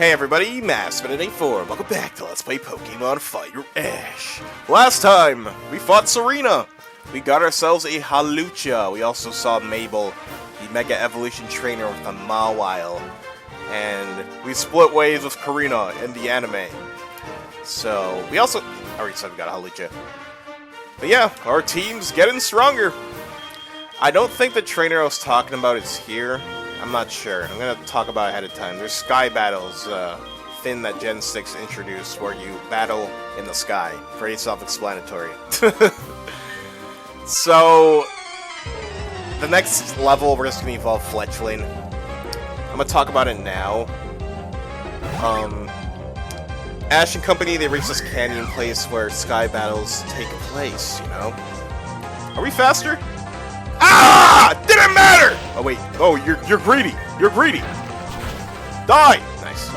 Hey everybody, MaskedMetaKnight4, welcome back to Let's Play Pokemon Fire Ash. Last time, we fought Serena. We got ourselves a Hawlucha. We also saw Mabel, the Mega Evolution Trainer with a Mawile. And we split ways with Karina in the anime. So, we also... I already said we got a Hawlucha. But yeah, our team's getting stronger. I don't think the trainer I was talking about is here. I'm not sure. I'm going to talk about it ahead of time. There's Sky Battles, thing that Gen 6 introduced, where you battle in the sky. Pretty self-explanatory. So, the next level, we're just going to evolve Fletchling. I'm going to talk about it now. Ash and company, they reach this canyon place where Sky Battles take place, you know? Are we faster? Ah! Didn't matter! Oh wait. Oh, you're greedy. You're greedy. Die! Nice.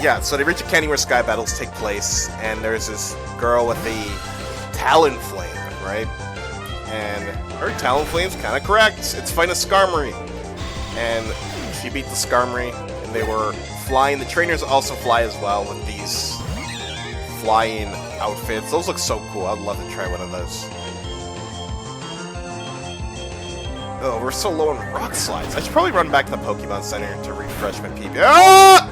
Yeah, so they reach a canyon where Sky Battles take place, and there's this girl with the Talonflame, right? And her Talonflame's kind of correct. It's fighting a Skarmory. And she beat the Skarmory, and they were flying. The trainers also fly as well with these flying outfits. Those look so cool. I'd love to try one of those. Oh, we're so low on rock slides. I should probably run back to the Pokemon Center to refresh my PP. Ah!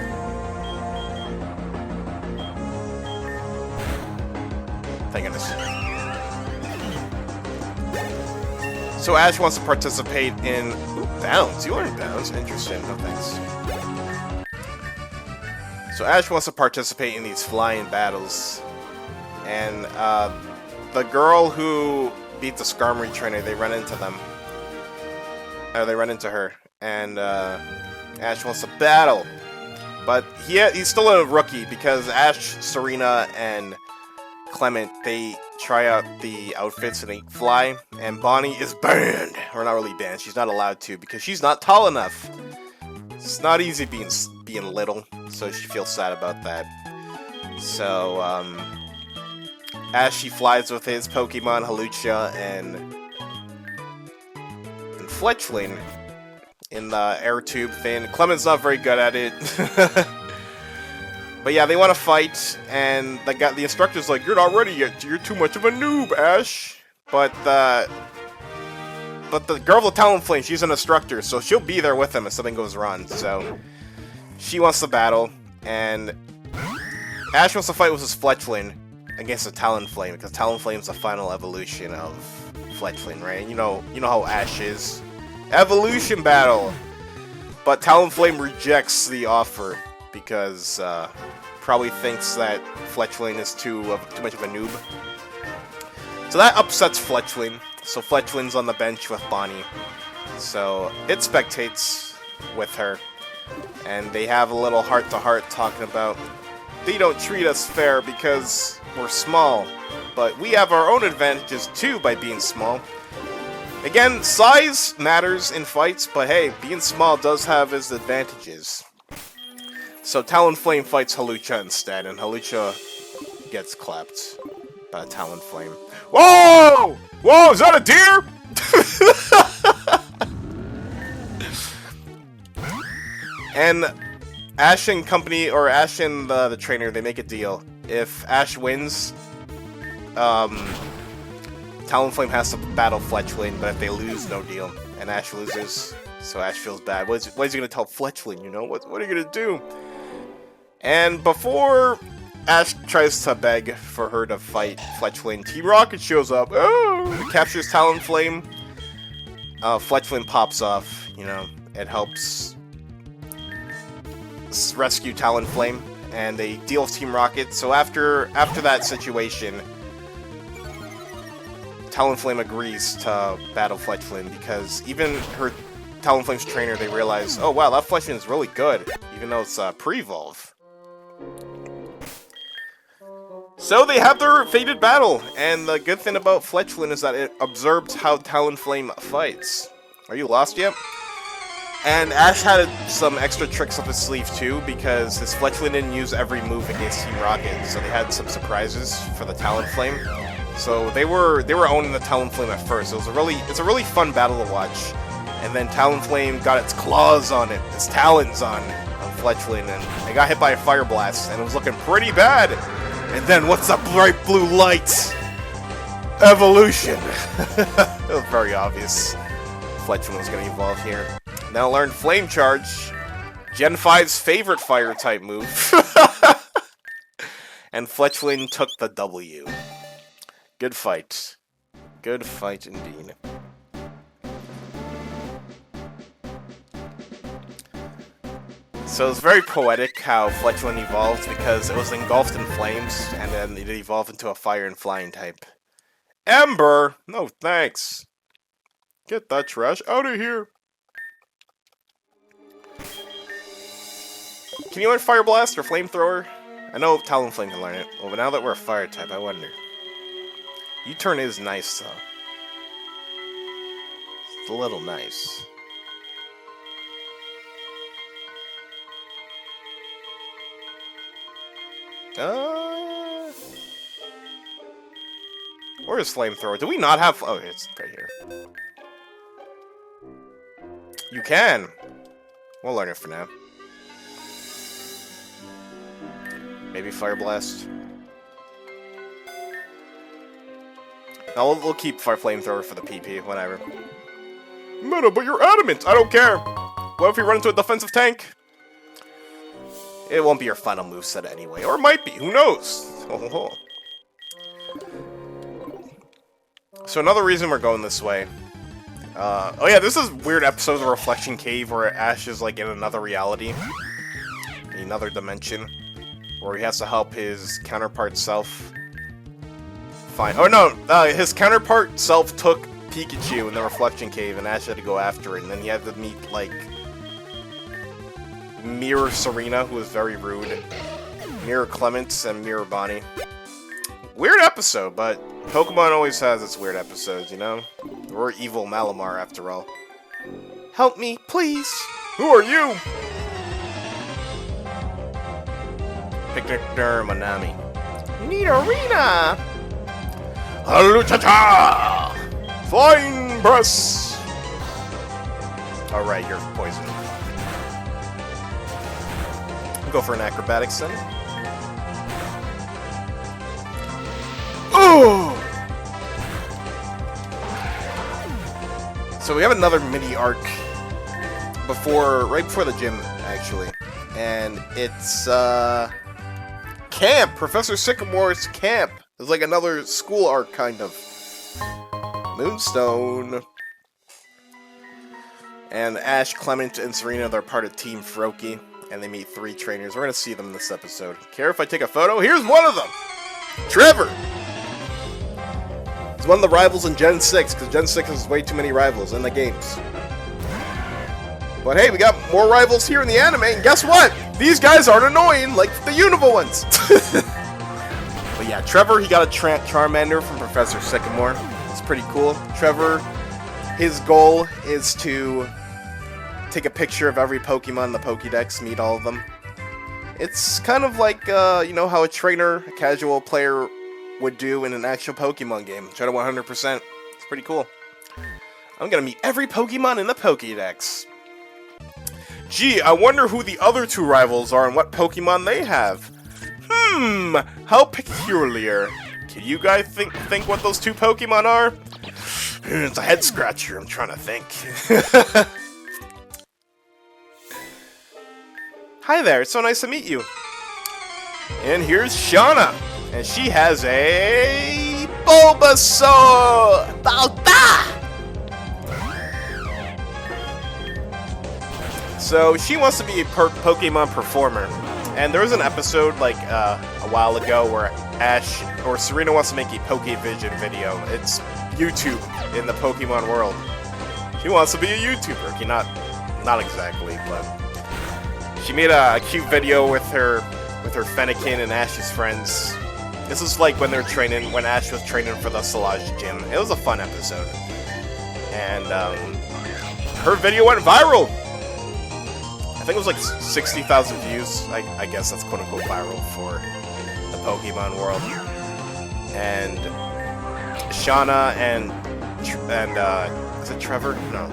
Thank goodness. So Ash wants to participate in... Ooh, bounds. You learned bounds. Interesting. No thanks. So Ash wants to participate in these flying battles. And the girl who beat the Skarmory trainer, they run into them. They run into her. And Ash wants to battle. But he's still a rookie because Ash, Serena, and Clement, they try out the outfits and they fly. And Bonnie is banned. Or not really banned. She's not allowed to because she's not tall enough. It's not easy being little. So she feels sad about that. So, Ash, he flies with his Pokemon, Hawlucha, and Fletchling in the air tube thing. Clement's not very good at it. But yeah, they want to fight, and the instructor's like, "You're not ready yet. You're too much of a noob, Ash." But the girl with the Talonflame, she's an instructor, so she'll be there with him if something goes wrong. So she wants to battle, and Ash wants to fight with his Fletchling against the Talonflame, because Talonflame's the final evolution of Fletchling, right? You know how Ash is. Evolution battle! But Talonflame rejects the offer, because probably thinks that Fletchling is too much of a noob. So that upsets Fletchling. So Fletchling's on the bench with Bonnie. So it spectates with her. And they have a little heart-to-heart talking about they don't treat us fair because we're small. But we have our own advantages too by being small. Again, size matters in fights, but hey, being small does have its advantages. So Talonflame fights Hawlucha instead, and Hawlucha gets clapped by Talonflame. Whoa! Whoa, is that a deer? And Ash and company, or Ash and the trainer, they make a deal. If Ash wins, Talonflame has to battle Fletchling, but if they lose, no deal. And Ash loses, so Ash feels bad. What is he going to tell Fletchling, you know? What are you going to do? And before Ash tries to beg for her to fight Fletchling, Team Rocket shows up. Oh! Captures Talonflame. Fletchling pops off, you know. It helps rescue Talonflame, and they deal with Team Rocket. So after that situation, Talonflame agrees to battle Fletchling, because even her Talonflame's trainer, they realize, oh wow, that Fletchling is really good, even though it's pre-evolve. So they have their fated battle, and the good thing about Fletchling is that it observes how Talonflame fights. Are you lost yet? And Ash had some extra tricks up his sleeve too, because his Fletchling didn't use every move against Team Rocket, so they had some surprises for the Talonflame. So they were owning the Talonflame at first. It's a really fun battle to watch. And then Talonflame got its claws on it, its talons on Fletchling, and it got hit by a fire blast, and it was looking pretty bad. And then what's the bright blue light? Evolution! It was very obvious Fletchling was going to evolve here. Now learn Flame Charge, Gen 5's favorite fire type move. And Fletchling took the W. Good fight. Good fight indeed. So it's very poetic how Fletchling evolved because it was engulfed in flames and then it evolved into a fire and flying type. Ember? No thanks. Get that trash out of here. Can you learn Fire Blast or Flamethrower? I know Talonflame can learn it. Well, but now that we're a fire type, I wonder. U-turn is nice though. It's a little nice. Where is Flamethrower? Do we not have... Oh, it's right here. You can! We'll learn it for now. Maybe Fire Blast. No, we'll keep Fire Flamethrower for the PP, whatever. Meta, but you're adamant! I don't care! What if we run into a defensive tank? It won't be your final moveset anyway. Or it might be, who knows? So another reason we're going this way. Oh yeah, this is weird episodes of Reflection Cave where Ash is like in another reality. Another dimension. Where he has to help his counterpart self find... Oh no! His counterpart self took Pikachu in the Reflection Cave and Ash had to go after it. And then he had to meet like... Mirror Serena, who was very rude. Mirror Clements and Mirror Bonnie. Weird episode, but Pokemon always has its weird episodes, you know? We're evil Malamar, after all. Help me, please! Who are you? Picnic Manami. Nidorina! Haluchata! Flying Press! Alright, you're poison. Go for an acrobatics then. Oh! So we have another mini arc right before the gym, actually, and it's camp. Professor Sycamore's camp. It's like another school arc, kind of. Moonstone. And Ash, Clement, and Serena, they're part of Team Froakie. And they meet 3 trainers. We're going to see them in this episode. Care if I take a photo? Here's one of them! Trevor! He's one of the rivals in Gen 6, because Gen 6 has way too many rivals in the games. But hey, we got more rivals here in the anime, and guess what? These guys aren't annoying like the Unova ones! But yeah, Trevor, he got a Charmander from Professor Sycamore. It's pretty cool. Trevor, his goal is to... take a picture of every Pokemon in the Pokédex, meet all of them. It's kind of like, you know, how a trainer, a casual player would do in an actual Pokemon game. Try to 100%. It's pretty cool. I'm gonna meet every Pokemon in the Pokédex. Gee, I wonder who the other 2 rivals are and what Pokemon they have. How peculiar. Can you guys think what those 2 Pokemon are? It's a head scratcher, I'm trying to think. Hi there, it's so nice to meet you. And here's Shauna. And she has a... Bulbasaur! So, she wants to be a Pokemon performer. And there was an episode, like, a while ago where Ash, or Serena wants to make a Pokevision video. It's YouTube in the Pokemon world. She wants to be a YouTuber. Okay, not exactly, but... She made a cute video with her Fennekin and Ash's friends. This is like when they're training, when Ash was training for the Solage gym. It was a fun episode. And her video went viral. I think it was like 60,000 views. I guess that's quote-unquote viral for the Pokemon world. And Shauna and is it Trevor? No.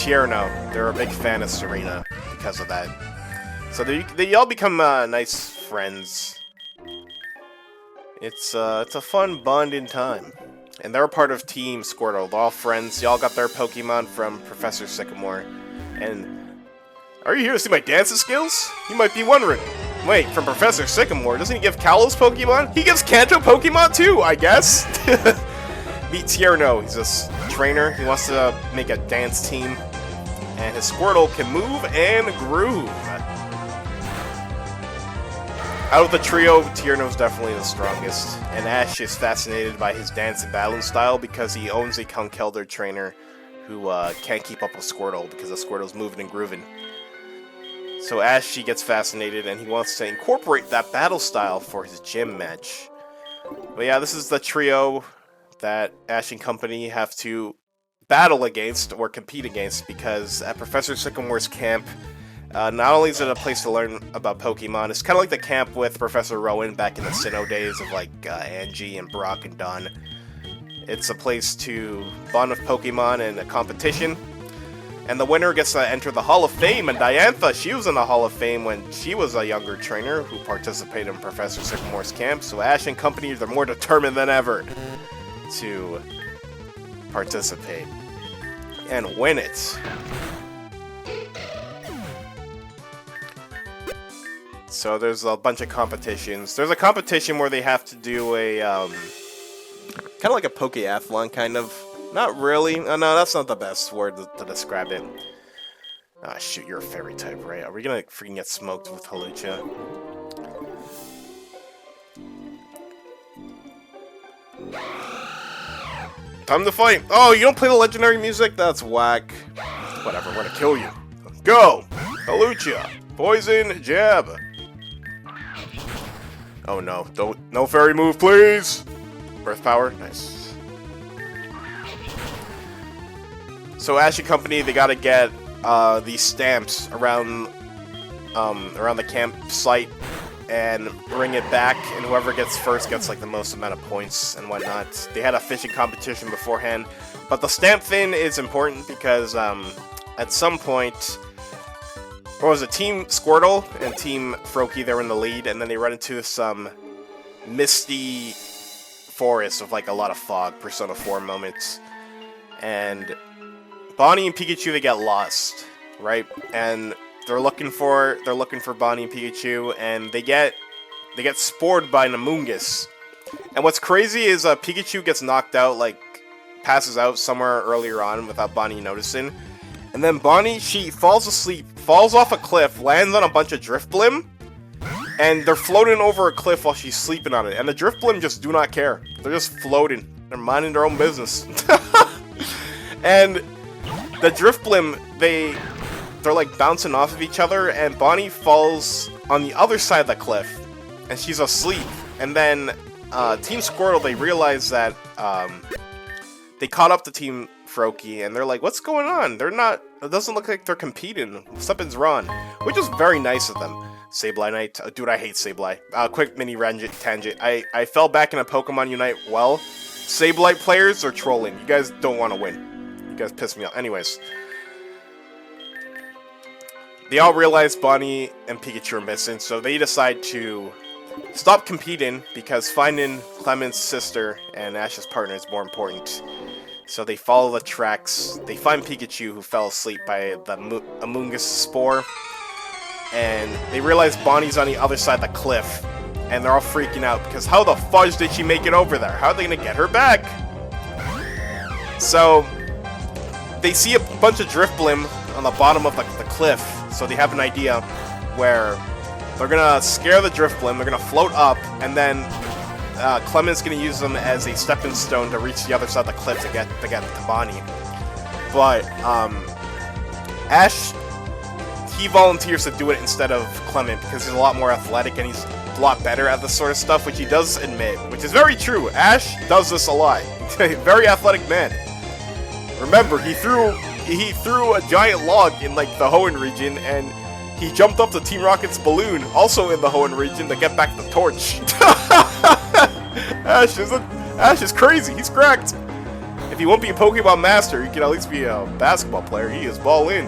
Tierno. They're a big fan of Serena because of that. So they all become nice friends. It's a fun bonding time. And they're a part of Team Squirtle. They're all friends. They all got their Pokemon from Professor Sycamore. And are you here to see my dancing skills? You might be wondering. Wait, from Professor Sycamore, doesn't he give Kalos Pokemon? He gives Kanto Pokemon too, I guess. Meet Tierno. He's a trainer. He wants to make a dance team. And his Squirtle can move and groove. Out of the trio, Tierno's definitely the strongest, and Ash is fascinated by his dance and battling style because he owns a Conkeldurr trainer who can't keep up with Squirtle because the Squirtle's moving and grooving. So Ash, he gets fascinated, and he wants to incorporate that battle style for his gym match. But yeah, this is the trio that Ash and company have to battle against or compete against because at Professor Sycamore's camp, not only is it a place to learn about Pokemon, it's kind of like the camp with Professor Rowan back in the Sinnoh days of like Angie and Brock and Dunn. It's a place to bond with Pokemon and a competition. And the winner gets to enter the Hall of Fame, and Diantha, she was in the Hall of Fame when she was a younger trainer who participated in Professor Sycamore's camp, so Ash and company are more determined than ever to participate and win it. So there's a bunch of competitions. There's a competition where they have to do a, kind of like a Pokeathlon, kind of. Not really. Oh, no, that's not the best word to describe it. Ah, shoot, you're a fairy type, right? Are we gonna freaking get smoked with Hawlucha? Time to fight! Oh, you don't play the legendary music? That's whack. Whatever, we're gonna kill you. Go! Hawlucha! Poison Jab! Oh no, no fairy move, please! Breath power, nice. So Ash and company, they gotta get these stamps around the campsite and bring it back, and whoever gets first gets like the most amount of points and whatnot. They had a fishing competition beforehand, but the stamp thing is important because at some point, what was it, Team Squirtle and Team Froakie, they were in the lead, and then they run into some misty forest with like a lot of fog, Persona 4 moments, and Bonnie and Pikachu, they get lost, right? And they're looking for Bonnie and Pikachu, and they get spored by an Amoonguss. And what's crazy is Pikachu gets knocked out, like passes out somewhere earlier on without Bonnie noticing. And then Bonnie, she falls asleep, falls off a cliff, lands on a bunch of Driftblim, and they're floating over a cliff while she's sleeping on it. And the Driftblim just do not care. They're just floating. They're minding their own business. And the Driftblim, they're like bouncing off of each other, and Bonnie falls on the other side of the cliff, and she's asleep. And then Team Squirtle, they realize that they caught up to Team Froakie, and they're like, what's going on? It doesn't look like they're competing. Something's wrong. Which is very nice of them. Sableye Knight. Dude, I hate Sableye. Quick mini tangent. I fell back in a Pokemon Unite well. Sableye players are trolling. You guys don't want to win. You guys piss me off. Anyways. They all realize Bonnie and Pikachu are missing, so they decide to stop competing because finding Clement's sister and Ash's partner is more important. So they follow the tracks. They find Pikachu, who fell asleep by the Amoonguss spore. And they realize Bonnie's on the other side of the cliff. And they're all freaking out because how the fudge did she make it over there? How are they going to get her back? So they see a bunch of Driftblim on the bottom of the cliff. So they have an idea where they're going to scare the Driftblim. They're going to float up, and then Clement's going to use them as a stepping stone to reach the other side of the cliff to get to Bonnie. But Ash, he volunteers to do it instead of Clement because he's a lot more athletic and he's a lot better at this sort of stuff, which he does admit, which is very true. Ash does this a lot. Very athletic man. Remember, he threw a giant log in like the Hoenn region, and he jumped up to Team Rocket's balloon, also in the Hoenn region, to get back the torch. Ash is crazy. He's cracked. if he won't be a Pokemon Master, he can at least be a basketball player. He is ball in.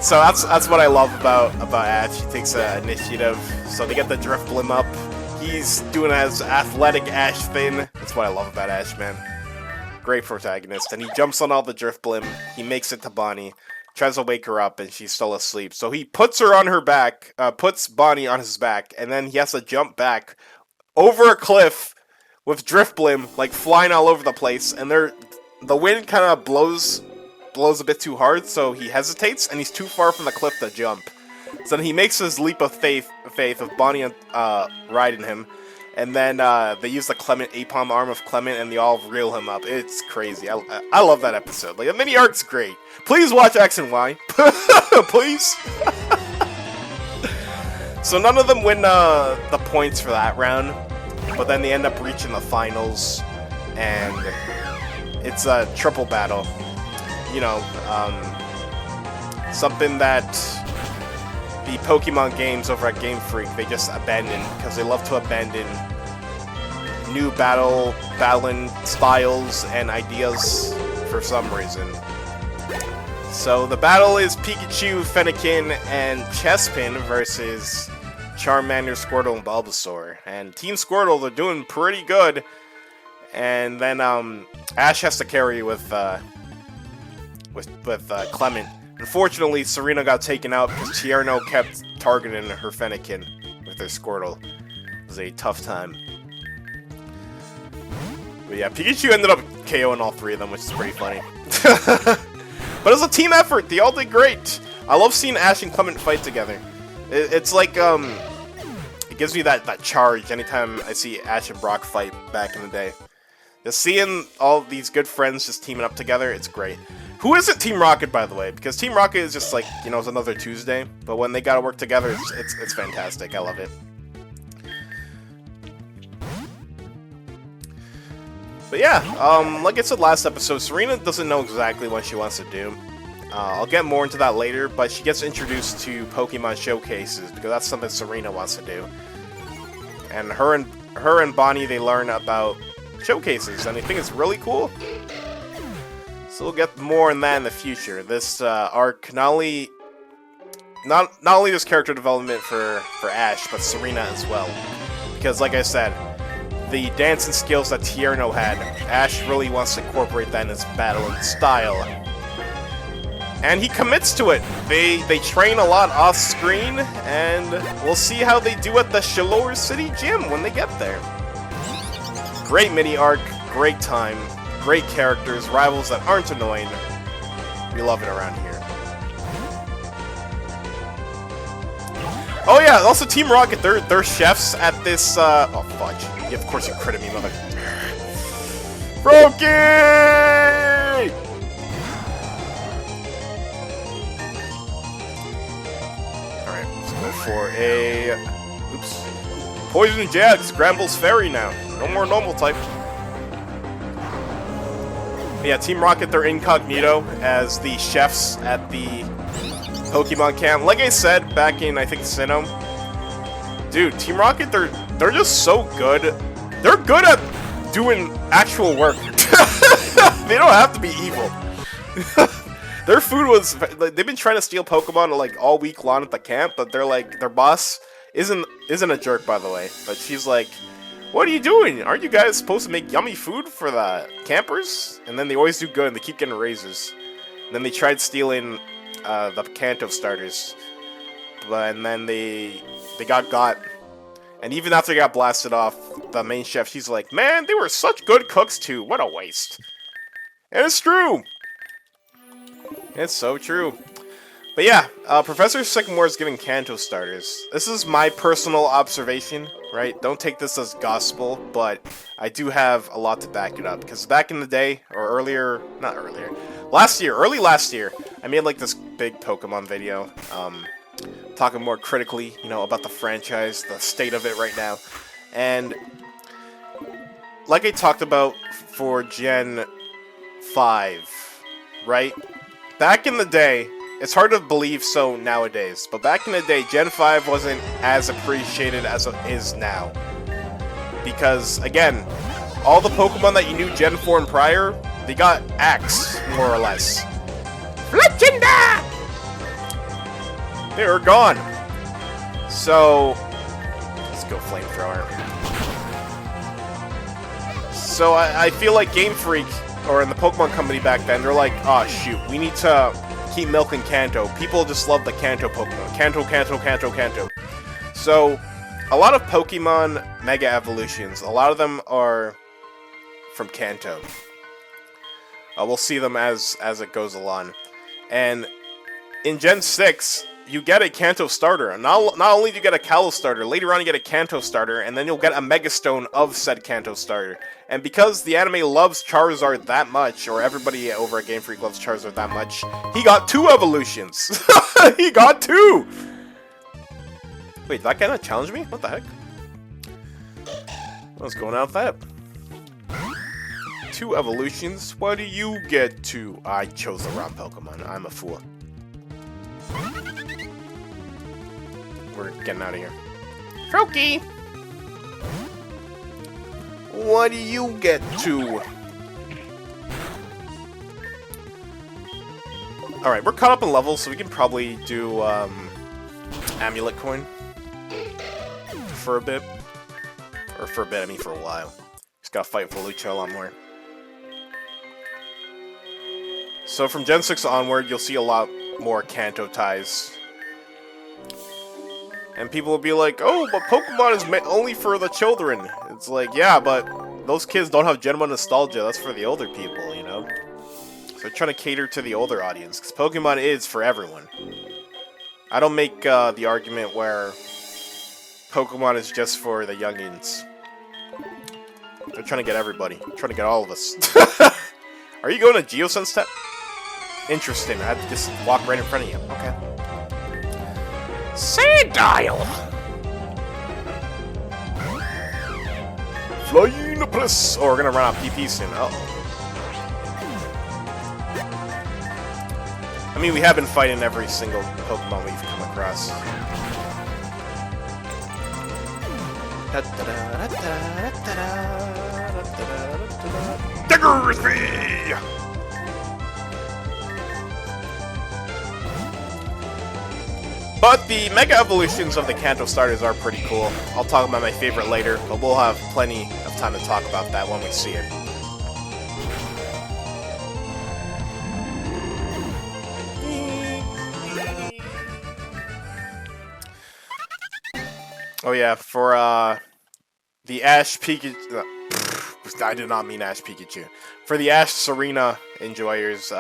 So that's what I love about Ash. He takes initiative. So they get the Drifblim up. He's doing his athletic Ash thing. That's what I love about Ash, man. Great protagonist. And he jumps on all the Drifblim. He makes it to Bonnie. Tries to wake her up, and she's still asleep. So he puts her on her back, puts Bonnie on his back, and then he has to jump back over a cliff with Drifblim, like, flying all over the place. And the wind kind of blows a bit too hard, so he hesitates, and he's too far from the cliff to jump. So then he makes his leap of faith with Bonnie riding him. And then they use the Clement Apom arm of Clement, and they all reel him up. It's crazy. I love that episode. Like, the mini arc's great. Please watch X and Y. Please. So none of them win the points for that round, but then they end up reaching the finals, and it's a triple battle. You know, something that the Pokemon games over at Game Freak, they just abandon, because they love to abandon new battling styles and ideas for some reason. So the battle is Pikachu, Fennekin, and Chespin versus Charmander, Squirtle, and Bulbasaur. And Team Squirtle, they're doing pretty good. And then Ash has to carry with Clement. Unfortunately, Serena got taken out because Tierno kept targeting her Fennekin with her Squirtle. It was a tough time. But yeah, Pikachu ended up KOing all three of them, which is pretty funny. But it was a team effort. They all did great. I love seeing Ash and Clement fight together. It's like, it gives me that charge anytime I see Ash and Brock fight back in the day. Just seeing all these good friends just teaming up together, it's great. Who isn't Team Rocket, by the way? Because Team Rocket is just like, you know, it's another Tuesday. But when they gotta work together, it's fantastic. I love it. But yeah, like I said last episode, Serena doesn't know exactly what she wants to do. I'll get more into that later, but she gets introduced to Pokemon showcases because that's something Serena wants to do. And her and Bonnie, they learn about showcases, and I think it's really cool. So we'll get more on that in the future. This arc not only just character development for Ash, but Serena as well. Because like I said, the dancing skills that Tierno had, Ash really wants to incorporate that in his battling style. And he commits to it. They train a lot off screen, and we'll see how they do at the Shalor City Gym when they get there. Great mini arc, great time, great characters, rivals that aren't annoying. We love it around here. Oh yeah, also Team Rocket, they're chefs at this, oh fudge. Yeah, of course you critted me, mother. Brokey! Alright, let's go for a... Oops. Poison Jab, this is Gramble's Fairy now. No more normal type. But yeah, Team Rocket, they're incognito as the chefs at the Pokemon camp. Like I said back in, I think, Sinnoh. Dude, Team Rocket, they're just so good. They're good at doing actual work. They don't have to be evil. Their food was... They've been trying to steal Pokemon like all week long at the camp, but they're like... Their boss isn't a jerk, by the way. But she's like, what are you doing? Aren't you guys supposed to make yummy food for the campers? And then they always do good, and they keep getting raises. And then they tried stealing the Kanto starters. And then they got. And even after they got blasted off, the main chef, she's like, man, they were such good cooks too. What a waste. And it's true. It's so true. But yeah, Professor Sycamore is giving Kanto starters. This is my personal observation, right? Don't take this as gospel, but I do have a lot to back it up. Because back in the day, or earlier, not earlier, early last year, I made like this big Pokemon video, talking more critically, you know, about the franchise, the state of it right now. And like I talked about for Gen 5, right? Back in the day, it's hard to believe so nowadays, but back in the day, Gen 5 wasn't as appreciated as it is now. Because, again, all the Pokemon that you knew Gen 4 and prior, they got Axe, more or less. Fletchling! They're gone. So, let's go Flamethrower. So I feel like Game Freak, or in the Pokemon Company back then, they're like, oh shoot, we need to keep milking Kanto. People just love the Kanto Pokemon. Kanto, Kanto, Kanto, Kanto. So, a lot of Pokemon Mega Evolutions, a lot of them are from Kanto. We'll see them as it goes along. And in Gen 6, you get a Kanto starter. And not only do you get a Kalos starter, later on you get a Kanto starter, and then you'll get a Mega Stone of said Kanto starter. And because the anime loves Charizard that much, or everybody over at Game Freak loves Charizard that much, he got 2 evolutions! He got 2! Wait, that guy not challenge me? What the heck? What's going on with that? 2 evolutions? What do you get to? I chose the wrong Pokemon. I'm a fool. We're getting out of here. Froakie! What do you get to? Alright, we're caught up in levels, so we can probably do Amulet Coin for a bit. Or for a bit, I mean for a while. Just gotta fight for Lucha a lot more. So from Gen 6 onward, you'll see a lot more Kanto ties. And people will be like, oh, but Pokemon is only for the children. It's like, yeah, but those kids don't have Gen 1 nostalgia. That's for the older people, you know? So they're trying to cater to the older audience, because Pokemon is for everyone. I don't make the argument where Pokemon is just for the youngins. They're trying to get everybody. They're trying to get all of us. Are you going to Geosense Tech? Interesting. I had to just walk right in front of you. Okay. Sandile! Flying Press! Oh, we're gonna run out of PP soon. Uh oh. I mean, we have been fighting every single Pokemon we've come across. Diggersby! But the Mega Evolutions of the Kanto starters are pretty cool. I'll talk about my favorite later, but we'll have plenty of time to talk about that when we see it. Oh yeah, for the Ash Pikachu... I did not mean Ash Pikachu. For the Ash Serena enjoyers,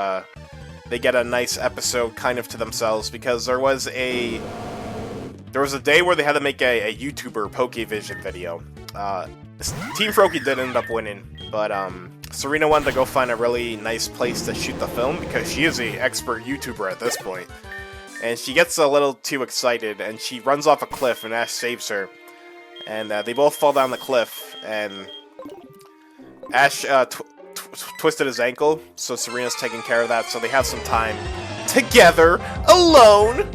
they get a nice episode kind of to themselves, because there was a day where they had to make a YouTuber Pokevision video. Team Froakie did end up winning, but Serena wanted to go find a really nice place to shoot the film, because she is an expert YouTuber at this point. And she gets a little too excited, and she runs off a cliff, and Ash saves her. And they both fall down the cliff, and Ash twisted his ankle, so Serena's taking care of that, so they have some time together, alone!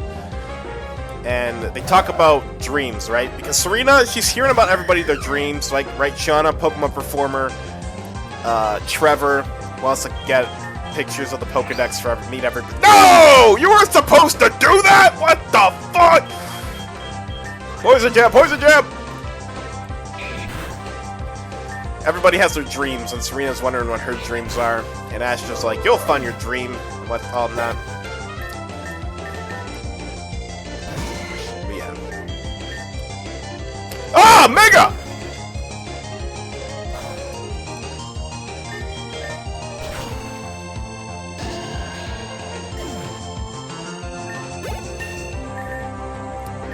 And they talk about dreams, right? Because Serena, she's hearing about everybody, their dreams, like, right, Shauna, Pokemon Performer, Trevor wants to get pictures of the Pokedex for meet everybody. No! You weren't supposed to do that! What the fuck? Poison Jab! Poison Jab! Everybody has their dreams, and Serena's wondering what her dreams are. And Ash just like, you'll find your dream. What? Oh, not. But yeah. Ah! Mega!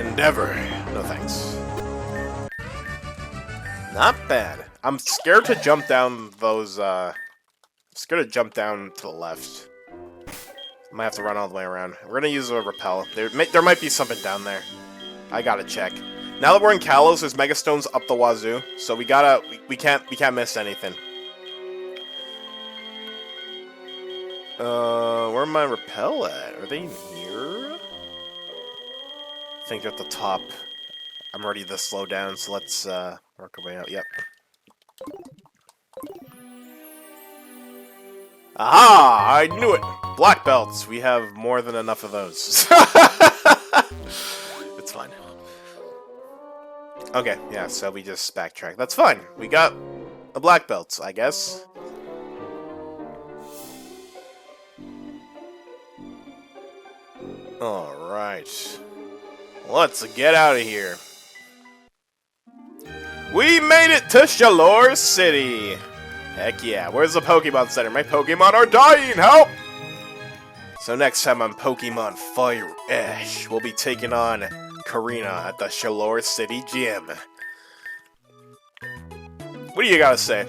Endeavor. No thanks. Not bad. I'm scared to jump down those, scared to jump down to the left. Might have to run all the way around. We're gonna use a repel. There might be something down there. I gotta check. Now that we're in Kalos, there's Mega Stones up the wazoo, so we can't miss anything. Where my repel at? Are they near? I think they're at the top. I'm already this slow down, so let's work our way out. Yep. Aha! I knew it! Black belts. We have more than enough of those. It's fine. Okay, yeah, so we just backtrack. That's fine. We got a black belt, I guess. Alright. Let's get out of here. We made it to Shalor City! Heck yeah, where's the Pokemon Center? My Pokemon are dying, help! So next time on Pokemon Fire Ash, we'll be taking on Karina at the Shalor City Gym. What do you gotta say?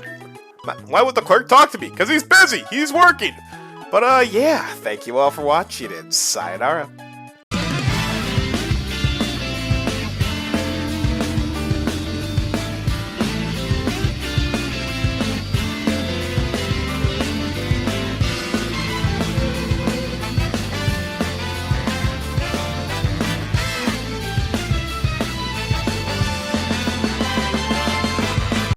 Why would the clerk talk to me? Because he's busy! He's working! But yeah, thank you all for watching and sayonara.